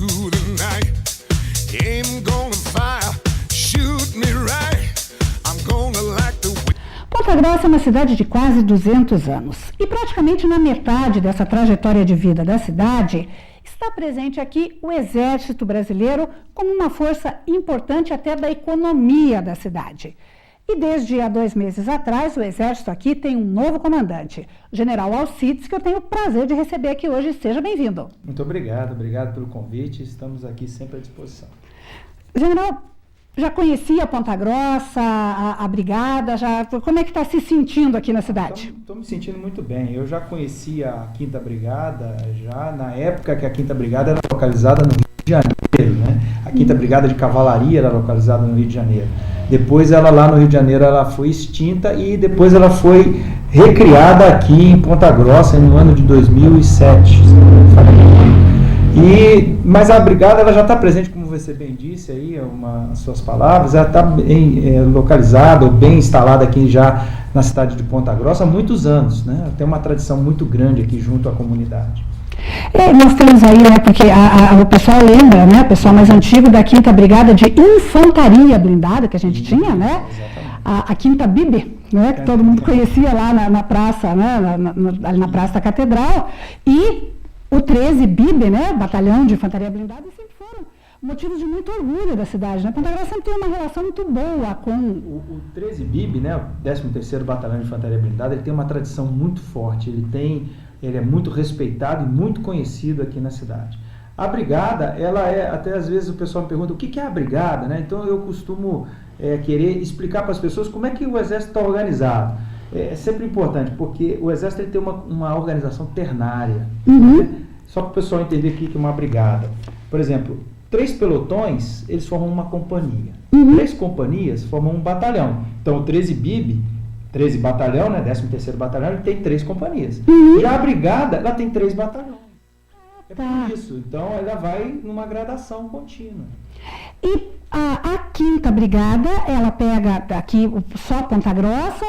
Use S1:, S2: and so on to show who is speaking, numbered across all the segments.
S1: through the night. Aim gonna fire, shoot me right. I'm gonna like the way.
S2: Ponta Grossa é uma cidade de quase 200 anos. E praticamente na metade dessa trajetória de vida da cidade, está presente aqui o Exército Brasileiro como uma força importante até da economia da cidade. E desde há 2 meses atrás, o Exército aqui tem um novo comandante, o General Alcides, que eu tenho o prazer de receber aqui hoje. Seja bem-vindo.
S3: Muito obrigado pelo convite, estamos aqui sempre à disposição.
S2: General, já conhecia Ponta Grossa, a brigada, como é que está se sentindo aqui na cidade?
S3: Estou me sentindo muito bem. Eu já conhecia a 5ª Brigada, já na época que a 5ª Brigada era localizada no Rio de Janeiro, né? A 5ª Brigada de Cavalaria era localizada no Rio de Janeiro. Depois ela lá no Rio de Janeiro ela foi extinta e depois ela foi recriada aqui em Ponta Grossa no ano de 2007. Mas a brigada ela já está presente, como você bem disse aí, as suas palavras, ela está localizada ou bem instalada aqui já na cidade de Ponta Grossa há muitos anos, né? Ela tem uma tradição muito grande aqui junto à comunidade.
S2: Nós temos aí, né, porque o pessoal lembra, né, o pessoal mais antigo da 5ª Brigada de Infantaria Blindada que a gente tinha, né? A 5ª BIB, né, que todo mundo conhecia lá na praça, né, ali na Praça da Catedral, e o 13 BIB, né, Batalhão de Infantaria Blindada, sempre foram motivos de muito orgulho da cidade, né? Ponta Grossa sempre tem uma relação muito boa com...
S3: O 13 BIB, né, o 13º Batalhão de Infantaria Blindada, ele tem uma tradição muito forte, ele é muito respeitado e muito conhecido aqui na cidade. A brigada, ela até às vezes o pessoal me pergunta o que é a brigada, né? Então eu costumo querer explicar para as pessoas como é que o Exército está organizado. É sempre importante, porque o Exército ele tem uma organização ternária, né? Só para o pessoal entender o que é uma brigada. Por exemplo, 3 pelotões, eles formam uma companhia. 3 companhias formam um batalhão. Então o 13 BIB, 13 batalhão, né, 13º Batalhão, ele tem 3 companhias. E a brigada, ela tem 3 batalhões. É por isso. Então, ela vai numa gradação contínua.
S2: E a 5ª Brigada, ela pega aqui só Ponta Grossa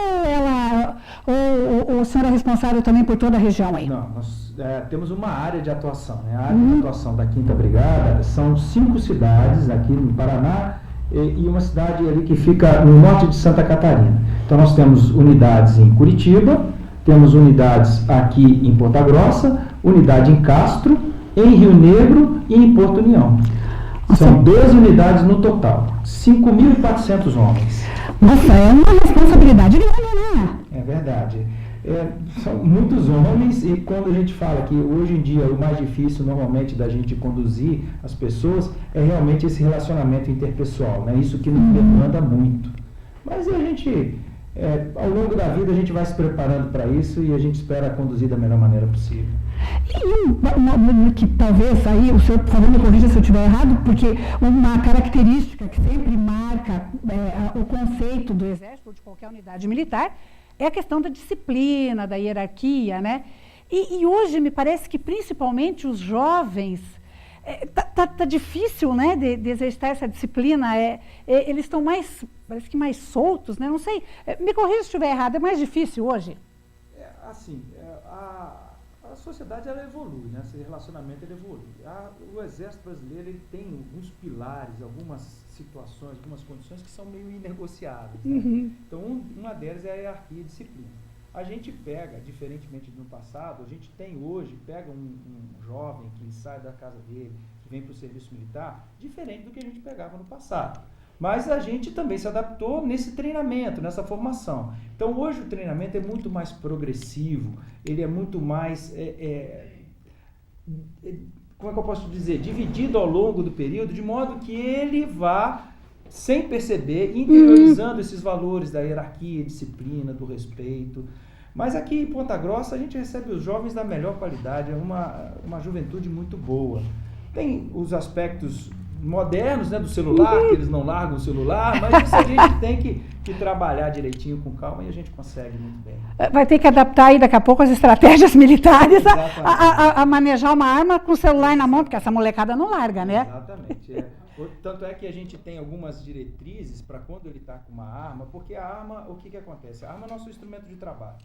S2: ou o senhor é responsável também por toda a região aí?
S3: Não, nós temos uma área de atuação, né? A área de atuação da 5ª Brigada são 5 cidades aqui no Paraná, e uma cidade ali que fica no norte de Santa Catarina. Então nós temos unidades em Curitiba, temos unidades aqui em Ponta Grossa, unidade em Castro, em Rio Negro e em Porto União. São 12 unidades no total, 5.400 homens.
S2: Nossa, é uma responsabilidade grande, né?
S3: É verdade. São muitos homens, e quando a gente fala que hoje em dia o mais difícil normalmente da gente conduzir as pessoas é realmente esse relacionamento interpessoal, né? Isso que nos demanda muito. Mas a gente, ao longo da vida, a gente vai se preparando para isso e a gente espera conduzir da melhor maneira possível.
S2: E que talvez aí, o senhor, por favor, me corrija se eu estiver errado, porque uma característica que sempre marca o conceito do Exército ou de qualquer unidade militar é a questão da disciplina, da hierarquia, né? E hoje me parece que principalmente os jovens, tá difícil, né, de exercitar essa disciplina, eles estão parece que mais soltos, né? Não sei, me corrija se estiver errado, é mais difícil hoje?
S3: A sociedade ela evolui, né? Esse relacionamento ele evolui. O Exército Brasileiro ele tem alguns pilares, algumas situações, algumas condições que são meio inegociáveis, né? Então, uma delas é a hierarquia e disciplina. A gente pega, diferentemente do passado, a gente pega um jovem que sai da casa dele, que vem para o serviço militar, diferente do que a gente pegava no passado. Mas a gente também se adaptou nesse treinamento, nessa formação. Então, hoje o treinamento é muito mais progressivo, ele é muito mais, como é que eu posso dizer, dividido ao longo do período, de modo que ele vá, sem perceber, interiorizando esses valores da hierarquia, disciplina, do respeito. Mas aqui em Ponta Grossa a gente recebe os jovens da melhor qualidade, é uma juventude muito boa. Tem os aspectos modernos, né, do celular, que eles não largam o celular, mas isso a gente tem que trabalhar direitinho, com calma, e a gente consegue muito bem.
S2: Vai ter que adaptar aí daqui a pouco as estratégias militares a manejar uma arma com o celular na mão, porque essa molecada não larga, né?
S3: Exatamente. Tanto é que a gente tem algumas diretrizes para quando ele está com uma arma, porque a arma, o que acontece? A arma é nosso instrumento de trabalho.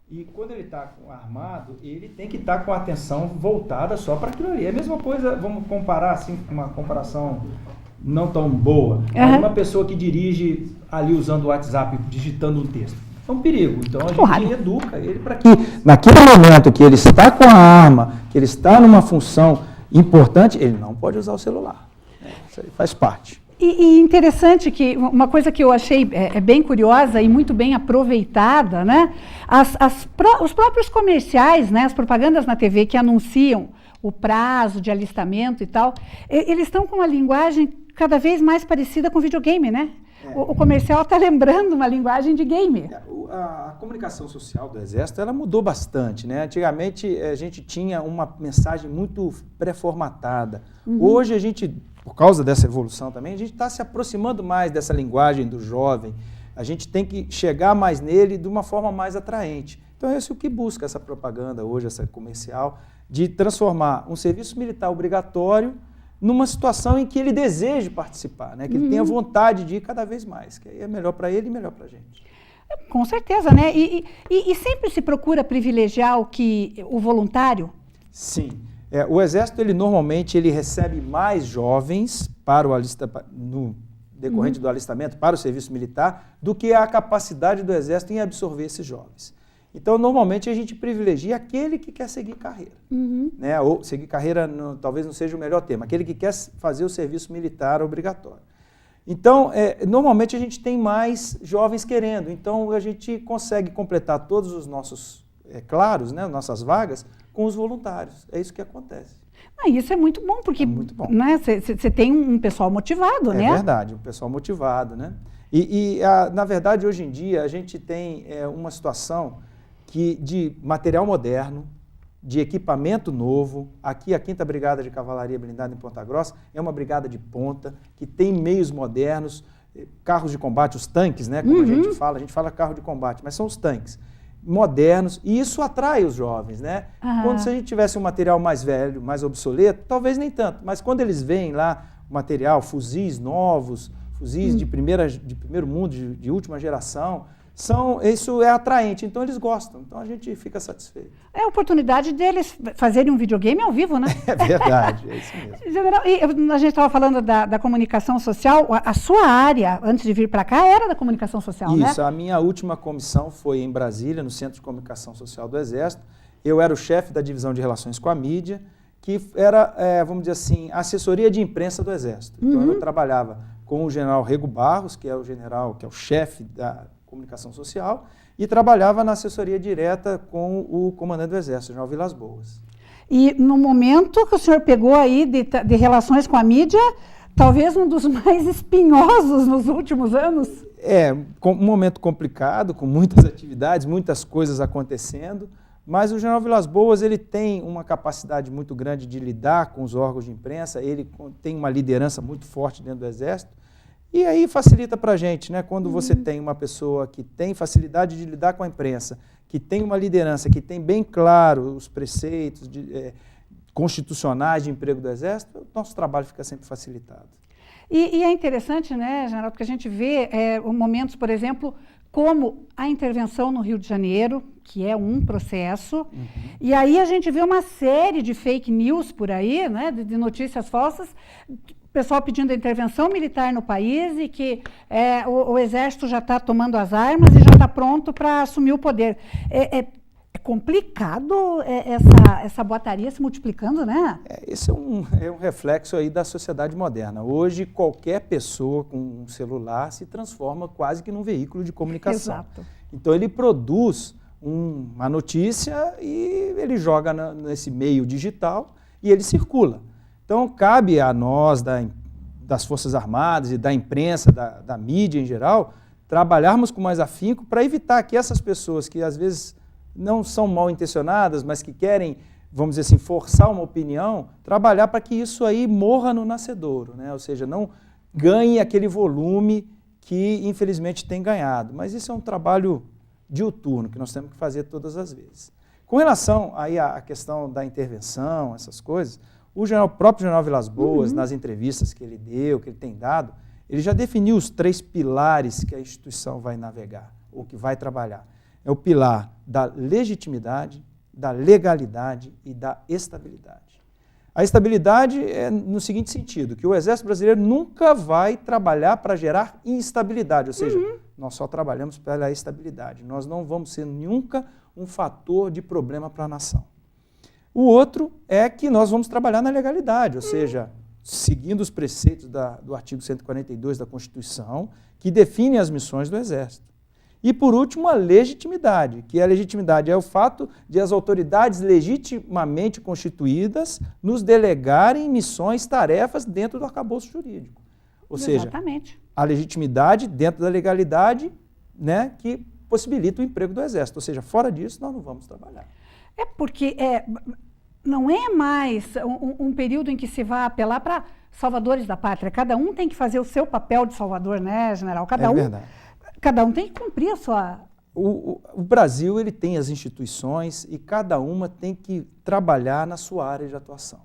S3: E quando ele está armado, ele tem que estar com a atenção voltada só para aquilo ali. É a mesma coisa, vamos comparar assim, uma comparação não tão boa. Mas uma pessoa que dirige ali usando o WhatsApp, digitando um texto. É um perigo. Então a gente educa ele para que, naquele momento que ele está com a arma, que ele está numa função importante, ele não pode usar o celular. Isso aí faz parte.
S2: E interessante que uma coisa que eu achei bem curiosa e muito bem aproveitada, né? Os próprios comerciais, né? As propagandas na TV que anunciam o prazo de alistamento e tal, eles estão com uma linguagem cada vez mais parecida com videogame, né? O comercial está lembrando uma linguagem de game.
S3: A comunicação social do Exército, ela mudou bastante, né? Antigamente, a gente tinha uma mensagem muito pré-formatada. Hoje, a gente, por causa dessa evolução também, a gente está se aproximando mais dessa linguagem do jovem. A gente tem que chegar mais nele de uma forma mais atraente. Então, é isso que busca essa propaganda hoje, essa comercial, de transformar um serviço militar obrigatório numa situação em que ele deseje participar, né? Que ele tenha vontade de ir cada vez mais, que aí é melhor para ele e melhor para a gente.
S2: Com certeza, né? E sempre se procura privilegiar o voluntário?
S3: Sim. O Exército, ele normalmente recebe mais jovens para no decorrente do alistamento, para o serviço militar, do que a capacidade do Exército em absorver esses jovens. Então, normalmente, a gente privilegia aquele que quer seguir carreira. Né? Ou seguir carreira talvez não seja o melhor termo, aquele que quer fazer o serviço militar obrigatório. Então, normalmente, a gente tem mais jovens querendo. Então, a gente consegue completar todos os nossos claros, né, nossas vagas, com os voluntários. É isso que acontece.
S2: Isso é muito bom, porque você tem um pessoal motivado, né?
S3: É verdade, um pessoal motivado, né? Na verdade, hoje em dia, a gente tem uma situação de material moderno, de equipamento novo. Aqui a 5ª Brigada de Cavalaria Blindada em Ponta Grossa é uma brigada de ponta, que tem meios modernos, carros de combate, os tanques, né, como a gente fala carro de combate, mas são os tanques modernos, e isso atrai os jovens, né? Quando se a gente tivesse um material mais velho, mais obsoleto, talvez nem tanto, mas quando eles veem lá o material, fuzis novos, fuzis de primeiro mundo, de última geração, isso é atraente, então eles gostam, então a gente fica satisfeito.
S2: É a oportunidade deles fazerem um videogame ao vivo, né?
S3: É verdade, é isso mesmo.
S2: General, a gente estava falando da comunicação social, a sua área, antes de vir para cá, era da comunicação social, né?
S3: Isso, a minha última comissão foi em Brasília, no Centro de Comunicação Social do Exército. Eu era o chefe da Divisão de Relações com a Mídia, que era, vamos dizer assim, a assessoria de imprensa do Exército. Então eu trabalhava com o general Rego Barros, que é o chefe da comunicação social, e trabalhava na assessoria direta com o comandante do Exército, o general Vilas Boas.
S2: E no momento que o senhor pegou aí de relações com a mídia, talvez um dos mais espinhosos nos últimos anos?
S3: Um momento complicado, com muitas atividades, muitas coisas acontecendo, mas o general Vilas Boas, ele tem uma capacidade muito grande de lidar com os órgãos de imprensa, ele tem uma liderança muito forte dentro do Exército, e aí facilita para a gente, né? Quando você tem uma pessoa que tem facilidade de lidar com a imprensa, que tem uma liderança, que tem bem claro os preceitos constitucionais de emprego do Exército, o nosso trabalho fica sempre facilitado.
S2: E é interessante, né, general, porque a gente vê momentos, por exemplo, como a intervenção no Rio de Janeiro, que é um processo, e aí a gente vê uma série de fake news por aí, né, de notícias falsas, pessoal pedindo a intervenção militar no país e que o Exército já está tomando as armas e já está pronto para assumir o poder. É complicado essa boataria se multiplicando, né?
S3: Esse é um reflexo aí da sociedade moderna. Hoje, qualquer pessoa com um celular se transforma quase que num veículo de comunicação.
S2: Exato.
S3: Então, ele produz uma notícia e ele joga nesse meio digital e ele circula. Então, cabe a nós, das Forças Armadas e da imprensa, da mídia em geral, trabalharmos com mais afinco para evitar que essas pessoas que, às vezes, não são mal intencionadas, mas que querem, vamos dizer assim, forçar uma opinião, trabalhar para que isso aí morra no nascedouro, né? Ou seja, não ganhe aquele volume que, infelizmente, tem ganhado. Mas isso é um trabalho diuturno que nós temos que fazer todas as vezes. Com relação aí à questão da intervenção, essas coisas, O próprio general Vilas Boas, nas entrevistas que ele deu, que ele tem dado, ele já definiu os 3 pilares que a instituição vai navegar, ou que vai trabalhar. É o pilar da legitimidade, da legalidade e da estabilidade. A estabilidade é no seguinte sentido, que o Exército Brasileiro nunca vai trabalhar para gerar instabilidade, ou seja, nós só trabalhamos pela estabilidade, nós não vamos ser nunca um fator de problema para a nação. O outro é que nós vamos trabalhar na legalidade, ou seja, seguindo os preceitos do artigo 142 da Constituição, que define as missões do Exército. E, por último, a legitimidade, que a legitimidade é o fato de as autoridades legitimamente constituídas nos delegarem missões, tarefas dentro do arcabouço jurídico. Ou seja, a legitimidade dentro da legalidade, né, que possibilita o emprego do Exército. Ou seja, fora disso, nós não vamos trabalhar.
S2: É porque não é mais um período em que se vai apelar para salvadores da pátria. Cada um tem que fazer o seu papel de salvador, né, general?
S3: Verdade.
S2: Cada um tem que cumprir a sua...
S3: O Brasil, ele tem as instituições e cada uma tem que trabalhar na sua área de atuação.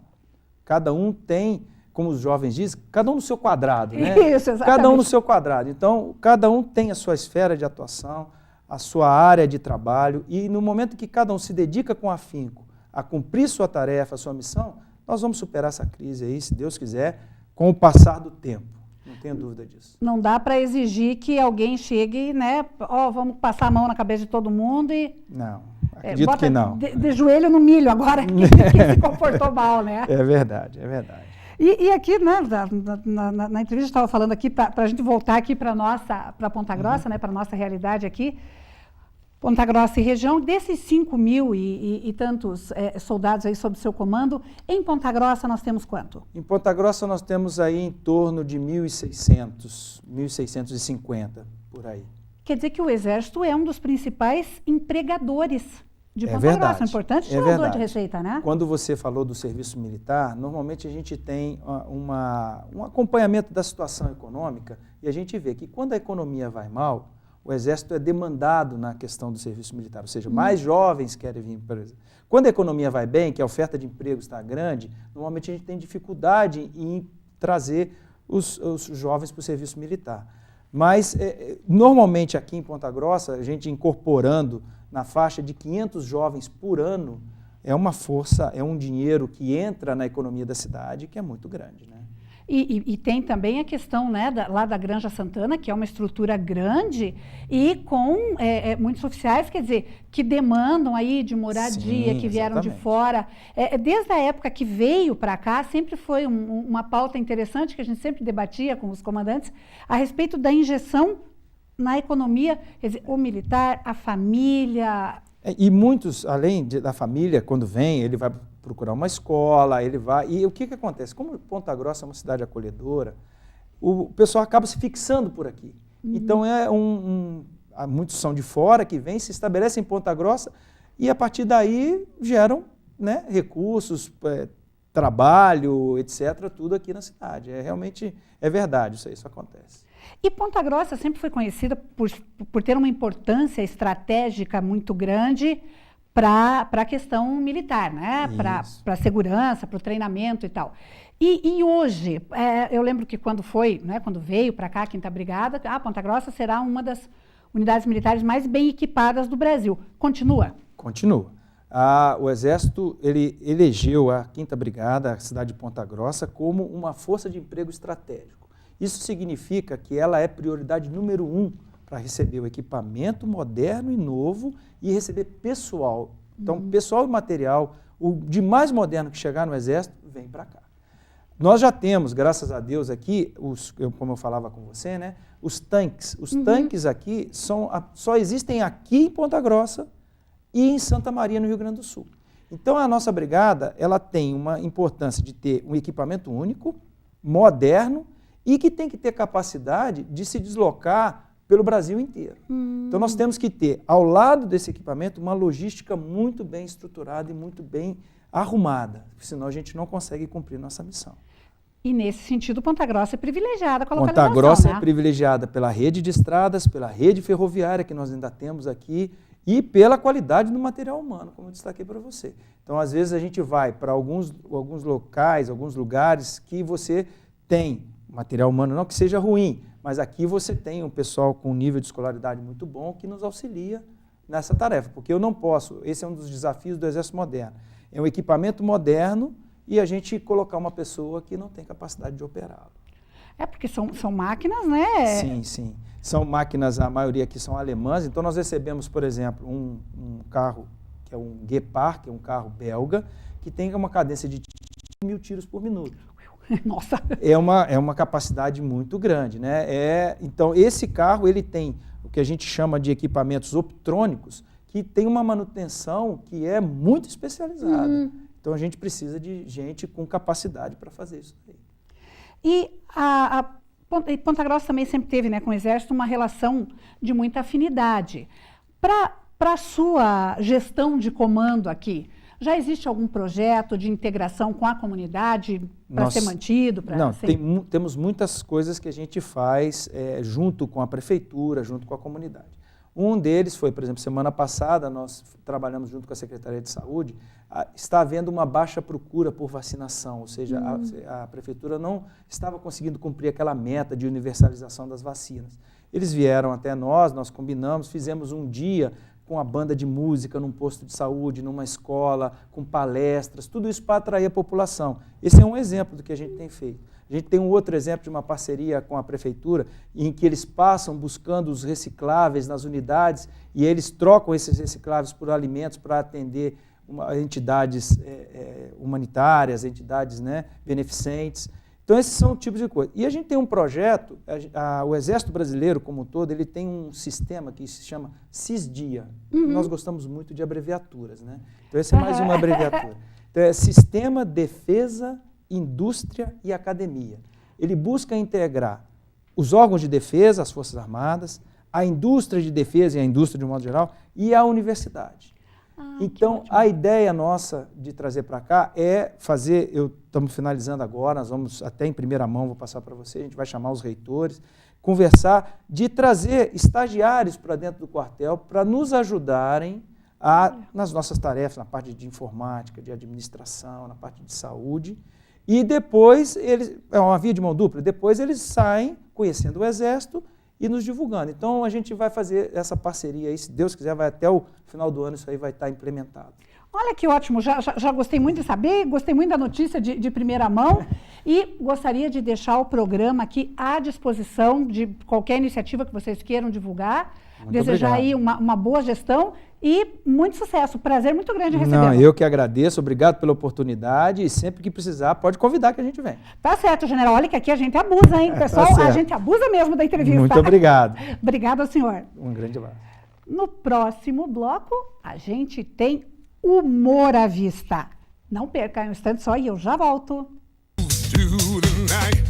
S3: Cada um tem, como os jovens dizem, cada um no seu quadrado, né?
S2: Isso, exatamente.
S3: Cada um no seu quadrado. Então, cada um tem a sua esfera de atuação, a sua área de trabalho, e no momento que cada um se dedica com afinco a cumprir sua tarefa, sua missão, nós vamos superar essa crise aí, se Deus quiser, com o passar do tempo. Não tenho dúvida disso.
S2: Não dá para exigir que alguém chegue, né? Vamos passar a mão na cabeça de todo mundo e...
S3: Não, acredito que não.
S2: De joelho no milho agora, que se comportou mal, né?
S3: É verdade, é verdade.
S2: E aqui, né, na entrevista, eu estava falando aqui, para a gente voltar aqui para Ponta Grossa, né, para a nossa realidade aqui, Ponta Grossa e região, desses 5.000 e tantos soldados aí sob seu comando, em Ponta Grossa nós temos quanto?
S3: Em Ponta Grossa nós temos aí em torno de 1.600, 1.650, por aí.
S2: Quer dizer que o Exército é um dos principais empregadores de Ponta
S3: verdade,
S2: Grossa, um importante gerador de receita, né?
S3: Quando você falou do serviço militar, normalmente a gente tem um acompanhamento da situação econômica e a gente vê que quando a economia vai mal, o Exército é demandado na questão do serviço militar, ou seja, mais jovens querem vir para o Exército. Quando a economia vai bem, que a oferta de emprego está grande, normalmente a gente tem dificuldade em trazer os jovens para o serviço militar. Mas, normalmente aqui em Ponta Grossa, a gente incorporando na faixa de 500 jovens por ano, é uma força, é um dinheiro que entra na economia da cidade que é muito grande, né?
S2: E tem também a questão, né, lá da Granja Santana, que é uma estrutura grande e com muitos oficiais, quer dizer, que demandam aí de moradia, que vieram de fora. Desde a época que veio para cá, sempre foi uma pauta interessante que a gente sempre debatia com os comandantes a respeito da injeção na economia, quer dizer, o militar, a família...
S3: E muitos, além da família, quando vem, ele vai procurar uma escola, ele vai... E o que acontece? Como Ponta Grossa é uma cidade acolhedora, o pessoal acaba se fixando por aqui. Então, muitos são de fora que vêm, se estabelecem em Ponta Grossa e, a partir daí, geram, né, recursos, trabalho, etc., tudo aqui na cidade. Realmente é verdade, isso acontece.
S2: E Ponta Grossa sempre foi conhecida por ter uma importância estratégica muito grande para a questão militar, né? Para a segurança, para o treinamento e tal. E hoje, eu lembro que quando veio para cá a 5ª Brigada, Ponta Grossa será uma das unidades militares mais bem equipadas do Brasil. Continua?
S3: Continua. O Exército ele elegeu a 5ª Brigada, a cidade de Ponta Grossa, como uma força de emprego estratégico. Isso significa que ela é prioridade número 1 para receber o equipamento moderno e novo e receber pessoal. Então, pessoal e material, o de mais moderno que chegar no Exército, vem para cá. Nós já temos, graças a Deus, aqui, como eu falava com você, né, os tanques. Os tanques aqui só existem aqui em Ponta Grossa e em Santa Maria, no Rio Grande do Sul. Então, a nossa brigada ela tem uma importância de ter um equipamento único, moderno, e que tem que ter capacidade de se deslocar pelo Brasil inteiro. Então, nós temos que ter, ao lado desse equipamento, uma logística muito bem estruturada e muito bem arrumada, senão a gente não consegue cumprir nossa missão.
S2: E, nesse sentido, Ponta Grossa é privilegiada com a localização,
S3: Ponta Grossa, né?
S2: É
S3: privilegiada pela rede de estradas, pela rede ferroviária que nós ainda temos aqui, e pela qualidade do material humano, como eu destaquei para você. Então, às vezes, a gente vai para alguns locais, alguns lugares que você tem material humano, não que seja ruim, mas aqui você tem um pessoal com um nível de escolaridade muito bom que nos auxilia nessa tarefa, porque eu não posso, esse é um dos desafios do Exército Moderno, é um equipamento moderno e a gente colocar uma pessoa que não tem capacidade de operá-lo.
S2: Porque são máquinas, né?
S3: Sim, sim. São máquinas, a maioria aqui são alemãs, então nós recebemos, por exemplo, um carro que é um Gepard, que é um carro belga, que tem uma cadência de 1.000 tiros por minuto.
S2: Nossa!
S3: É uma capacidade muito grande, né? Então, esse carro, ele tem o que a gente chama de equipamentos optrônicos, que tem uma manutenção que é muito especializada. Então, a gente precisa de gente com capacidade para fazer isso aí.
S2: E Ponta Grossa também sempre teve, né, com o Exército uma relação de muita afinidade. Para a sua gestão de comando aqui, já existe algum projeto de integração com a comunidade para ser mantido?
S3: Não, temos muitas coisas que a gente faz junto com a prefeitura, junto com a comunidade. Um deles foi, por exemplo, semana passada, nós trabalhamos junto com a Secretaria de Saúde, está havendo uma baixa procura por vacinação, ou seja, a prefeitura não estava conseguindo cumprir aquela meta de universalização das vacinas. Eles vieram até nós combinamos, fizemos um dia com a banda de música num posto de saúde, numa escola, com palestras, tudo isso para atrair a população. Esse é um exemplo do que a gente tem feito. A gente tem um outro exemplo de uma parceria com a prefeitura, em que eles passam buscando os recicláveis nas unidades e eles trocam esses recicláveis por alimentos para atender entidades humanitárias, entidades, né, beneficentes. Então, esses são o tipo de coisa. E a gente tem um projeto, o Exército Brasileiro como um todo, ele tem um sistema que se chama CISDIA. Nós gostamos muito de abreviaturas, né? Então, essa é mais uma abreviatura. Então, é Sistema, Defesa, Indústria e Academia. Ele busca integrar os órgãos de defesa, as Forças Armadas, a indústria de defesa e a indústria de um modo geral, e a universidade. Então, a ideia nossa de trazer para cá é fazer, estamos finalizando agora, nós vamos até em primeira mão, vou passar para você, a gente vai chamar os reitores, conversar, de trazer estagiários para dentro do quartel para nos ajudarem nas nossas tarefas, na parte de informática, de administração, na parte de saúde, e depois, é uma via de mão dupla, depois eles saem conhecendo o Exército e nos divulgando. Então, a gente vai fazer essa parceria aí, se Deus quiser, vai até o final do ano, isso aí vai estar implementado.
S2: Olha que ótimo, já gostei muito de saber, gostei muito da notícia de primeira mão e gostaria de deixar o programa aqui à disposição de qualquer iniciativa que vocês queiram divulgar. Muito desejar obrigado. Aí uma boa gestão e muito sucesso. Prazer muito grande recebê-lo.
S3: Eu que agradeço, obrigado pela oportunidade e sempre que precisar, pode convidar que a gente vem.
S2: Tá certo, general. Olha que aqui a gente abusa, hein, pessoal? A gente abusa mesmo da entrevista.
S3: Muito obrigado.
S2: Obrigada, senhor.
S3: Um grande abraço.
S2: No próximo bloco, a gente tem Humor à Vista. Não perca um instante só e eu já volto.
S1: To the night.